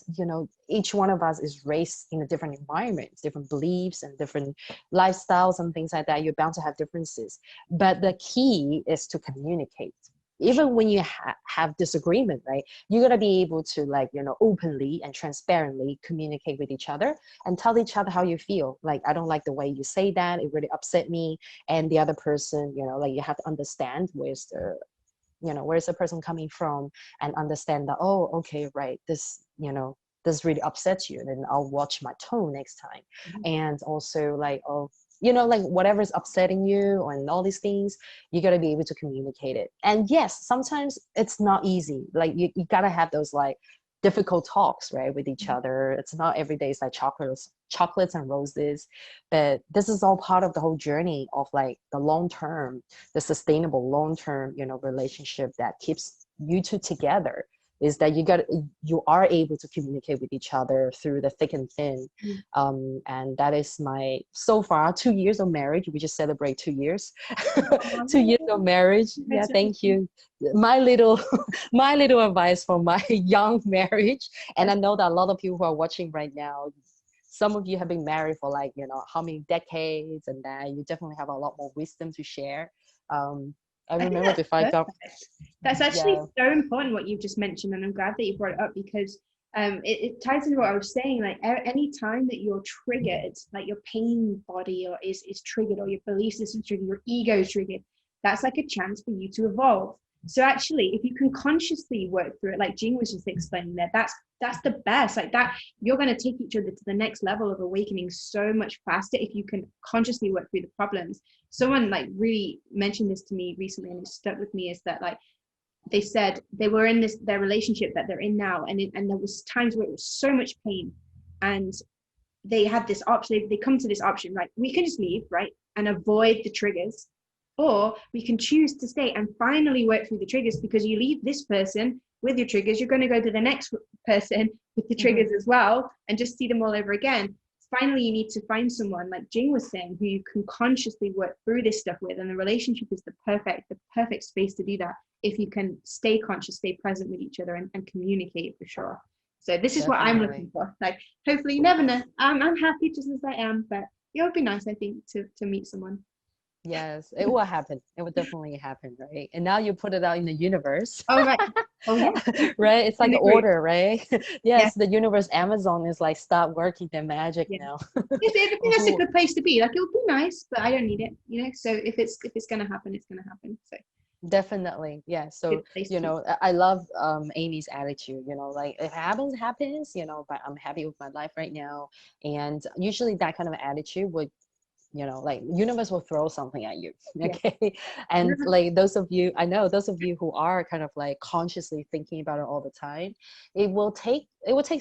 each one of us is raised in a different environment, different beliefs and different lifestyles and things like that. You're bound to have differences. But the key is to communicate. Even when you have disagreement, right? You're going to be able to like, openly and transparently communicate with each other and tell each other how you feel. Like, I don't like the way you say that. It really upset me. And the other person, like you have to understand where's the person coming from, and understand that, oh, okay, right, this really upsets you, and then I'll watch my tone next time. And also like, oh, like whatever's upsetting you and all these things, you got to be able to communicate it. And yes, sometimes it's not easy. Like you got to have those like difficult talks, right, with each other. It's not every day it's like chocolates and roses, but this is all part of the whole journey of like the sustainable long-term relationship that keeps you two together. is that you are able to communicate with each other through the thick and thin. And that is my, so far, 2 years of marriage. We just celebrate 2 years. 2 years of marriage. Yeah, thank you. My little my little advice for my young marriage. And I know that a lot of people who are watching right now, some of you have been married for like, how many decades, and that you definitely have a lot more wisdom to share. I think remember that's before I got, That's actually yeah, so important what you've just mentioned, and I'm glad that you brought it up, because it ties into what I was saying. Like any time that you're triggered, like your pain body or is triggered, or your belief system is triggered, your ego is triggered, that's like a chance for you to evolve. So actually, if you can consciously work through it, like Jing was just explaining there, that's the best. Like that, you're going to take each other to the next level of awakening so much faster if you can consciously work through the problems. Someone like really mentioned this to me recently, and it stuck with me, is that like they said they were in their relationship that they're in now, and there was times where it was so much pain, and they had this option. They come to this option, right? We can just leave, right, and avoid the triggers, or we can choose to stay and finally work through the triggers, because you leave this person with your triggers, you're going to go to the next person with the triggers as well, and just see them all over again. Finally, you need to find someone, like Jing was saying, who you can consciously work through this stuff with, and the relationship is the perfect space to do that, if you can stay conscious, stay present with each other, and communicate, for sure. So this is what I'm looking for. Like, hopefully, you never know. I'm happy just as I am, but it would be nice, I think, to meet someone. Yes, it will happen. It will definitely happen, right? And now you put it out in the universe. Oh, right. Oh, yeah. Right? It's like an order, right? Yeah. Yes, the universe, Amazon is like, start working their magic now. Yes, I think that's a good place to be. Like, it would be nice, but I don't need it, So if it's gonna happen, it's gonna happen. So Definitely, yeah. So, I love Amy's attitude, like if it happens, it happens, but I'm happy with my life right now. And usually that kind of attitude would, like universe will throw something at you. Okay. And like I know those of you who are kind of like consciously thinking about it all the time, it will take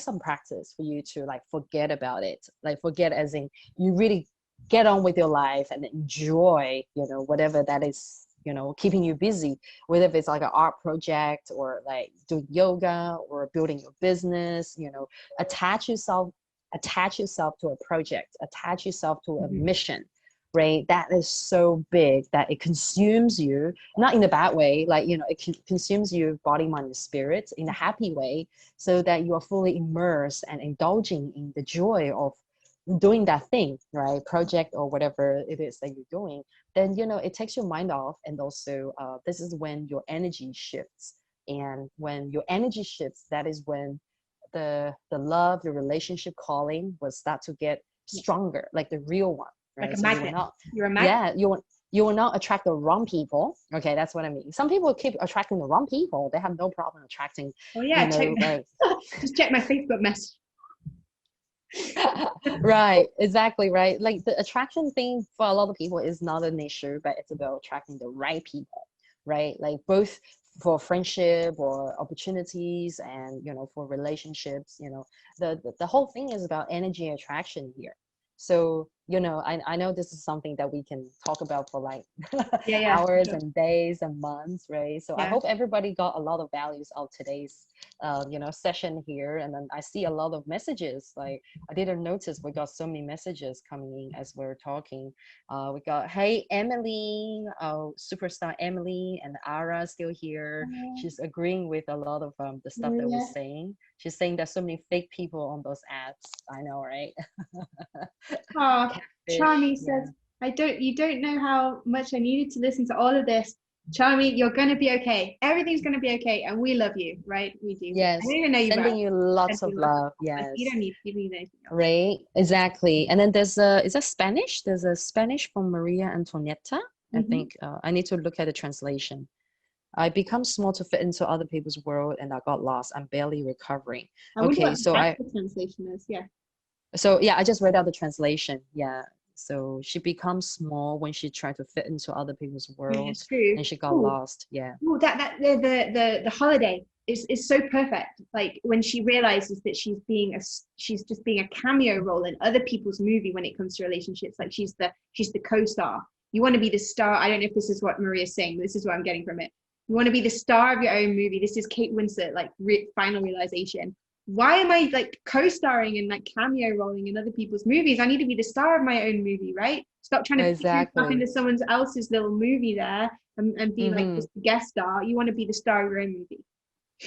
some practice for you to like forget about it. Like forget as in you really get on with your life and enjoy, whatever that is, keeping you busy, whether it's like an art project or like doing yoga or building your business, attach yourself to a project, attach yourself to a mission, right? That is so big that it consumes you, not in a bad way, like, it consumes you body, mind, and spirit in a happy way, so that you are fully immersed and indulging in the joy of doing that thing, right? Project or whatever it is that you're doing. Then, it takes your mind off. And also, this is when your energy shifts. And when your energy shifts, that is when the love, the relationship calling will start to get stronger, like the real one, right? Like a magnet. You're a magnet. Yeah, you will not attract the wrong people. Okay, that's what I mean. Some people keep attracting the wrong people. They have no problem attracting. Oh yeah, like just check my Facebook message. Right, exactly, right. Like the attraction thing for a lot of people is not an issue, but it's about attracting the right people, right? Like both for friendship or opportunities, and for relationships, the whole thing is about energy attraction here. So I know this is something that we can talk about for like hours and days and months, right? So I hope everybody got a lot of values out of today's session here. And then I see a lot of messages. Like I didn't notice we got so many messages coming in as we're talking. We got, hey Emily, superstar Emily, and Ara still here. She's agreeing with a lot of the stuff that we're saying. She's saying there's so many fake people on those apps. I know, right? Oh, Charmy says, you don't know how much I needed to listen to all of this. Charmy, you're going to be okay. Everything's going to be okay. And we love you, right? We do. Yes. I don't even know you sending you lots of love. Yes. You don't need anything else. Right. Exactly. And then is that Spanish? There's a Spanish from Maria Antonietta. I think I need to look at the translation. I become small to fit into other people's world, and I got lost. I'm barely recovering. Okay. So the translation is, So I just read out the translation. Yeah. So she becomes small when she tried to fit into other people's worlds, and she got lost. Yeah. Oh, the holiday is so perfect. Like when she realizes that she's just being a cameo role in other people's movie when it comes to relationships. Like she's the co-star. You want to be the star. I don't know if this is what Maria's saying, but this is what I'm getting from it. You want to be the star of your own movie. This is Kate Winslet, like final realization. Why am I like co-starring and like cameo rolling in other people's movies? I need to be the star of my own movie, right? Stop trying to put yourself into someone else's little movie there and be like just a guest star. You want to be the star of your own movie.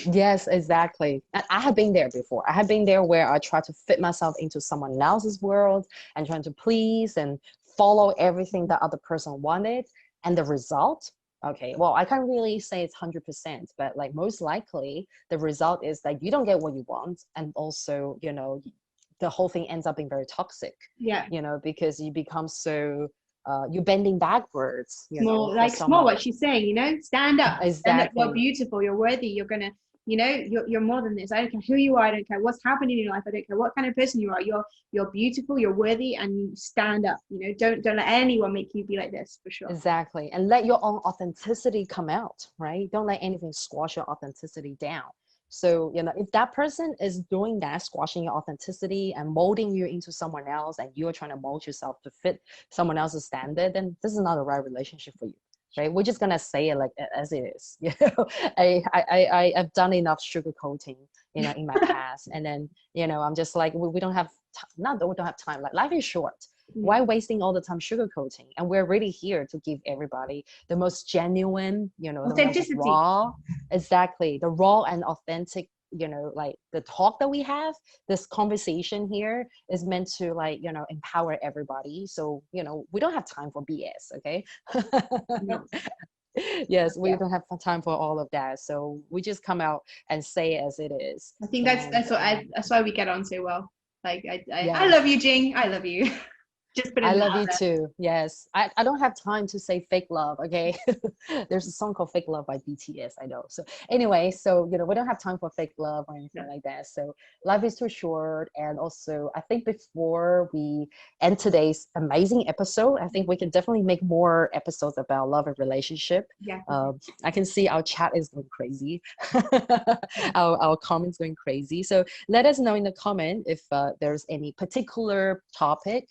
Yes, exactly. And I have been there before. I have been there where I try to fit myself into someone else's world and trying to please and follow everything that other person wanted. And the result, okay, well, I can't really say it's 100%, but like most likely the result is that you don't get what you want. And also, you know, the whole thing ends up being very toxic. Yeah. You know, because you become so you're bending backwards, you small, know, like small, what she's saying, you know, stand up. Exactly. Stand up. You're beautiful, you're worthy, you're gonna, you know, you're more than this. I don't care who you are, I don't care what's happening in your life, I don't care what kind of person you are, you're beautiful, you're worthy, and you stand up, you know, don't let anyone make you be like this, for sure. Exactly. And let your own authenticity come out, right? Don't let anything squash your authenticity down. So, you know, if that person is doing that, squashing your authenticity and molding you into someone else, and you're trying to mold yourself to fit someone else's standard, then this is not the right relationship for you, right? We're just gonna say it like as it is. You know, I've done enough sugarcoating, you know, in my past, and then, you know, I'm just like, we don't have not that we don't have time. Like, life is short. Why wasting all the time sugarcoating? And we're really here to give everybody the most genuine, you know, the most raw, exactly, the raw and authentic, you know, like the talk that we have. This conversation here is meant to, like, you know, empower everybody. So, you know, we don't have time for BS, okay? No. Yes, we don't have time for all of that. So we just come out and say it as it is. I think that's why we get on so well. Like yes. I love you, Jing. I love you. Just put it I love you too. Yes. I don't have time to say fake love. Okay. There's a song called Fake Love by BTS. I know. So anyway, so, you know, we don't have time for fake love or anything like that. So life is too short. And also, I think before we end today's amazing episode, I think we can definitely make more episodes about love and relationship. Yeah. I can see our chat is going crazy. our comments going crazy. So let us know in the comment if there's any particular topic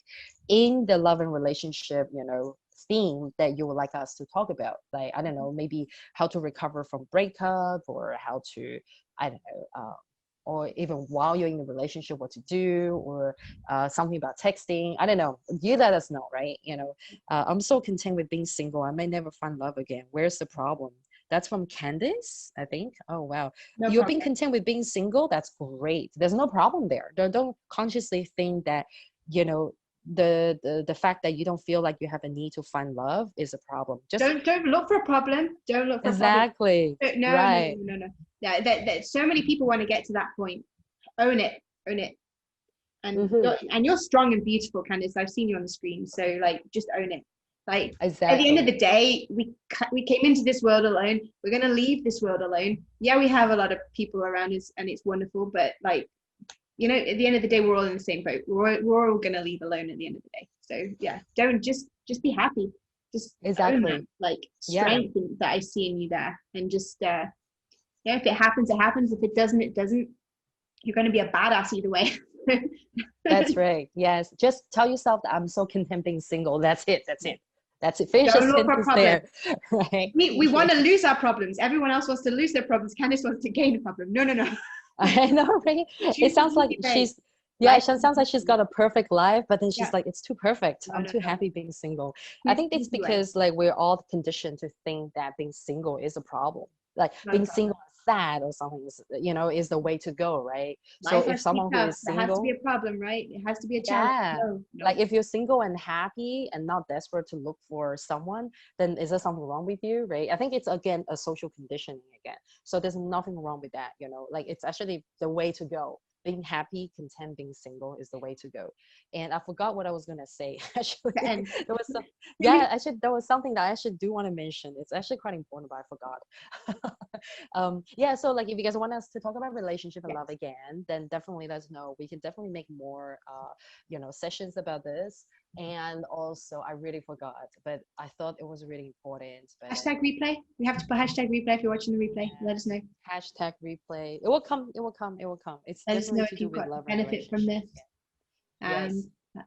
in the love and relationship, you know, theme that you would like us to talk about. Like, I don't know, maybe how to recover from breakup, or how to, I don't know, or even while you're in a relationship, what to do, or something about texting. I don't know. You let us know, right? You know, I'm so content with being single. I may never find love again. Where's the problem? That's from Candice, I think. Oh, wow. No You're problem. being content with being single. That's great. There's no problem there. Don't consciously think that, you know, the fact that you don't feel like you have a need to find love is a problem. Just don't look for a problem. Don't look for exactly. a problem. No, right. no. Yeah, that so many people want to get to that point. Own it. And you're strong and beautiful, Candice. I've seen you on the screen, so like, just own it. Like, exactly. At the end of the day, we came into this world alone. We're gonna leave this world alone. Yeah, we have a lot of people around us, and it's wonderful. But like, you know, at the end of the day, we're all in the same boat. We're all gonna leave alone at the end of the day. So yeah, don't just be happy. Just own that, like, strength that I see in you there, and just yeah, if it happens, it happens. If it doesn't, it doesn't. You're gonna be a badass either way. That's right. Yes, just tell yourself that I'm so content being single. That's it. Finish the sentence there. Right. We want to lose our problems. Everyone else wants to lose their problems. Candice wants to gain a problem. No. I know, right? It sounds like she's she sounds like she's got a perfect life, but then she's like, it's too perfect. I'm too happy being single. I think it's because like we're all conditioned to think that being single is a problem. Like being single is sad or something is, you know, is the way to go, right? So if someone who is single, that has to be a problem, right? It has to be a challenge. No. Like if you're single and happy and not desperate to look for someone, then is there something wrong with you, right? I think it's, again, a social conditioning again. So there's nothing wrong with that, you know, like it's actually the way to go. Being happy, content, being single is the way to go. And I forgot what I was gonna say. Actually, there was there was something that I actually do want to mention. It's actually quite important, but I forgot. So like, if you guys want us to talk about relationship and love again, then definitely let us know. We can definitely make more you know, sessions about this. And also, I really forgot, but I thought it was really important. But hashtag replay. We have to put hashtag replay if you're watching the replay. Let us know. Hashtag replay. It will come. It's let definitely us know if you've got benefit from this. And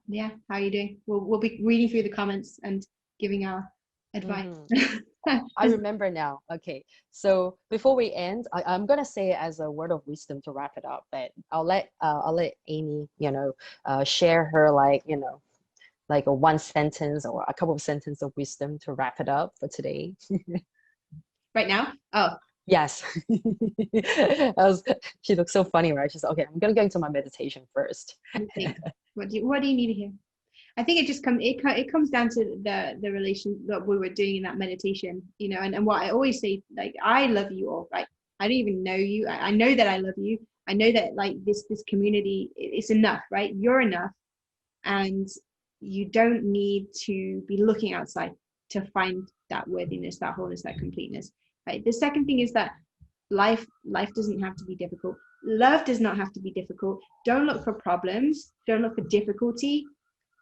yeah, how are you doing? We'll be reading through the comments and giving our advice. I remember now. Okay, so before we end, I'm gonna say it as a word of wisdom to wrap it up, but I'll let Amy, share her, like, like a one sentence or a couple of sentences of wisdom to wrap it up for today. Right now? Oh, Yes. She looks so funny, right? She's okay, I'm gonna go into my meditation first. let me think. What do you need to hear? I think it comes down to the relation that we were doing in that meditation, and what I always say, like, I love you all, right? I don't even know you. I know that I love you. I know that, like, this community, it's enough, right? You're enough, and you don't need to be looking outside to find that worthiness, that wholeness, that completeness, right? The second thing is that life doesn't have to be difficult. Love does not have to be difficult. Don't look for problems. Don't look for difficulty.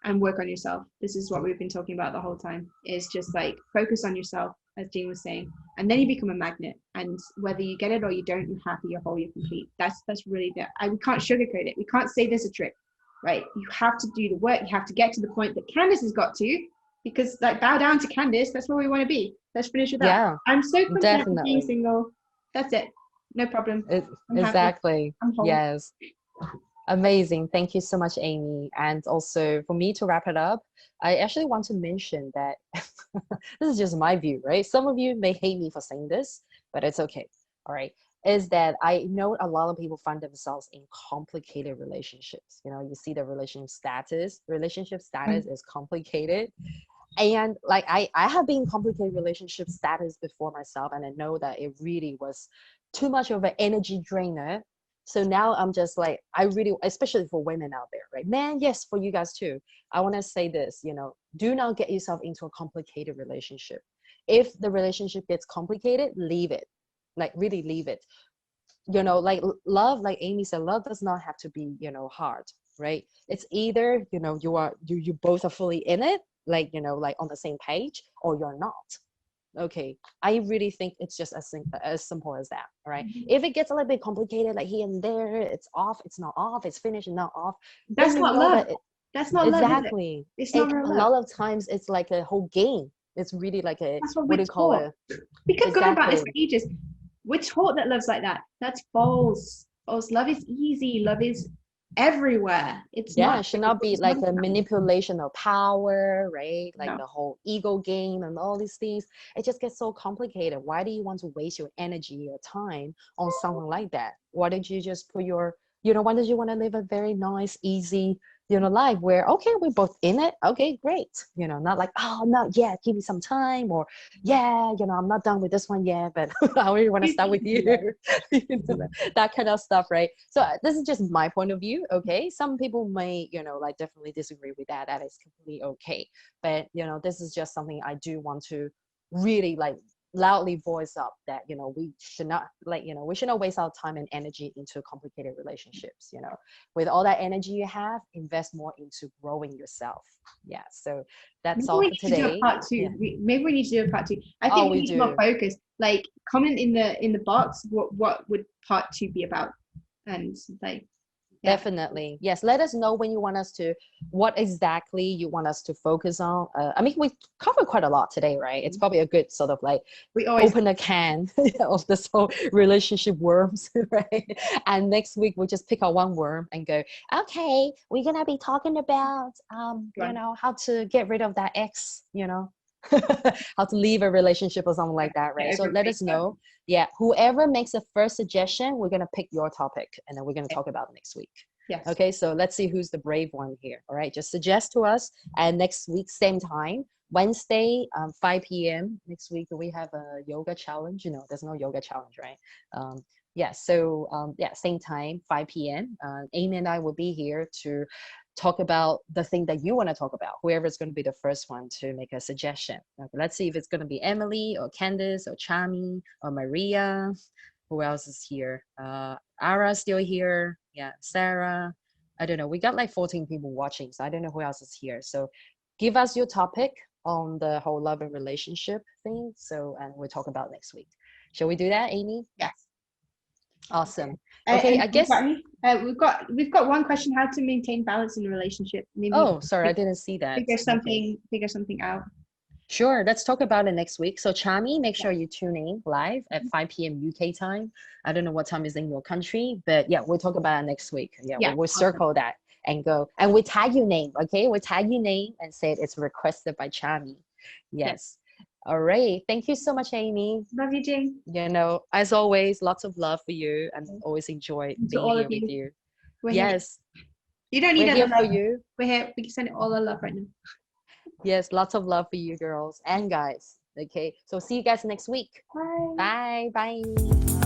And work on yourself. This is what we've been talking about the whole time, is just like focus on yourself, as Jing was saying, and then you become a magnet, and whether you get it or you don't, you're happy, you're whole, you're complete. That's really we can't sugarcoat it. We can't say there's a trick, right? You have to do the work. You have to get to the point that Candace has got to, because, like, bow down to Candace. That's where we want to be. Let's finish with that. Yeah, I'm so content with being definitely. single. That's it. No problem. I'm happy. Exactly. I'm whole. Yes. Amazing. Thank you so much, Amy. And also, for me to wrap it up, I actually want to mention that this is just my view, right? Some of you may hate me for saying this, but it's okay. All right. Is that I know a lot of people find themselves in complicated relationships. You see the relationship status is complicated. And like I have been in complicated relationship status before myself, and I know that it really was too much of an energy drainer. So now I'm just like, I really, especially for women out there, right? Man, yes, for you guys too. I want to say this, do not get yourself into a complicated relationship. If the relationship gets complicated, leave it. Like, really leave it. Like love, like Amy said, love does not have to be, hard, right? It's either, you both are fully in it, like, like on the same page, or you're not. Okay, I really think it's just as simple as that. All right. If it gets a little bit complicated, like here and there, it's off, it's not off, it's finished and not off. That's not love. That's not love. Exactly. It's not real love. A lot of times it's like a whole game. It's really like a, that's what do you call it? We kept going about this for ages. We're taught that love's like that. That's false. Love is easy. Love is everywhere. It's it should not be like a manipulation of power, right? Like the whole ego game and all these things. It just gets so complicated. Why do you want to waste your energy or time on something like that? Why don't you just put your, why don't you want to live a very nice, easy, life where, okay, we're both in it. Okay, great. Not like, oh, not yet, give me some time, or yeah, I'm not done with this one yet, but I really want to start with you. That kind of stuff, right? So this is just my point of view. Okay, some people may, like definitely disagree with that. That is completely okay. But this is just something I do want to really like loudly voice up, that we should not waste our time and energy into complicated relationships. With all that energy you have, invest more into growing yourself. Yeah, so that's maybe all for today. Do a part two. Yeah. Maybe we need to do a part two. I think we need more focus. Like, comment in the box what would part 2 be about, and like, yeah. Definitely. Yes. Let us know when you want us to, what exactly you want us to focus on. I mean, we covered quite a lot today, right? It's probably a good sort of like, we always open a can of this whole relationship worms, right? And next week we'll just pick out one worm and go, okay, we're going to be talking about, how to get rid of that ex, how to leave a relationship or something like that, right? So let us know. Yeah, whoever makes the first suggestion, we're gonna pick your topic, and then we're gonna talk about it next week. Yes. Okay, so let's see who's the brave one here. All right, just suggest to us, and next week same time, Wednesday, 5 p.m. next week. We have a yoga challenge. There's no yoga challenge, right? Same time, 5 p.m. Amy and I will be here to talk about the thing that you want to talk about, whoever's going to be the first one to make a suggestion. Okay, let's see if it's going to be Emily or Candace or Chami or Maria. Who else is here? Ara's still here. Yeah, Sarah. I don't know. We got like 14 people watching, so I don't know who else is here. So give us your topic on the whole love and relationship thing. And we'll talk about next week. Shall we do that, Amy? Yes. Awesome. Okay, I guess we've got one question: how to maintain balance in a relationship. Maybe sorry, I didn't see that. Figure something out. Sure, let's talk about it next week. So, Chami, make sure you tune in live at 5 p.m. UK time. I don't know what time is in your country, but yeah, we'll talk about it next week. Yeah, Yeah, we'll awesome. circle that and go. And we tag your name, okay? We tag your name and say it's requested by Chami. Yes. All right. Thank you so much, Amy. Love you, Jing. As always, lots of love for you and always enjoy And to being all here of with you, you. we're here. Yes, You don't need we're any here for love. you. We're here. We can send all our love right now. Yes, lots of love for you, girls and guys. Okay, so see you guys next week. Bye. Bye. Bye.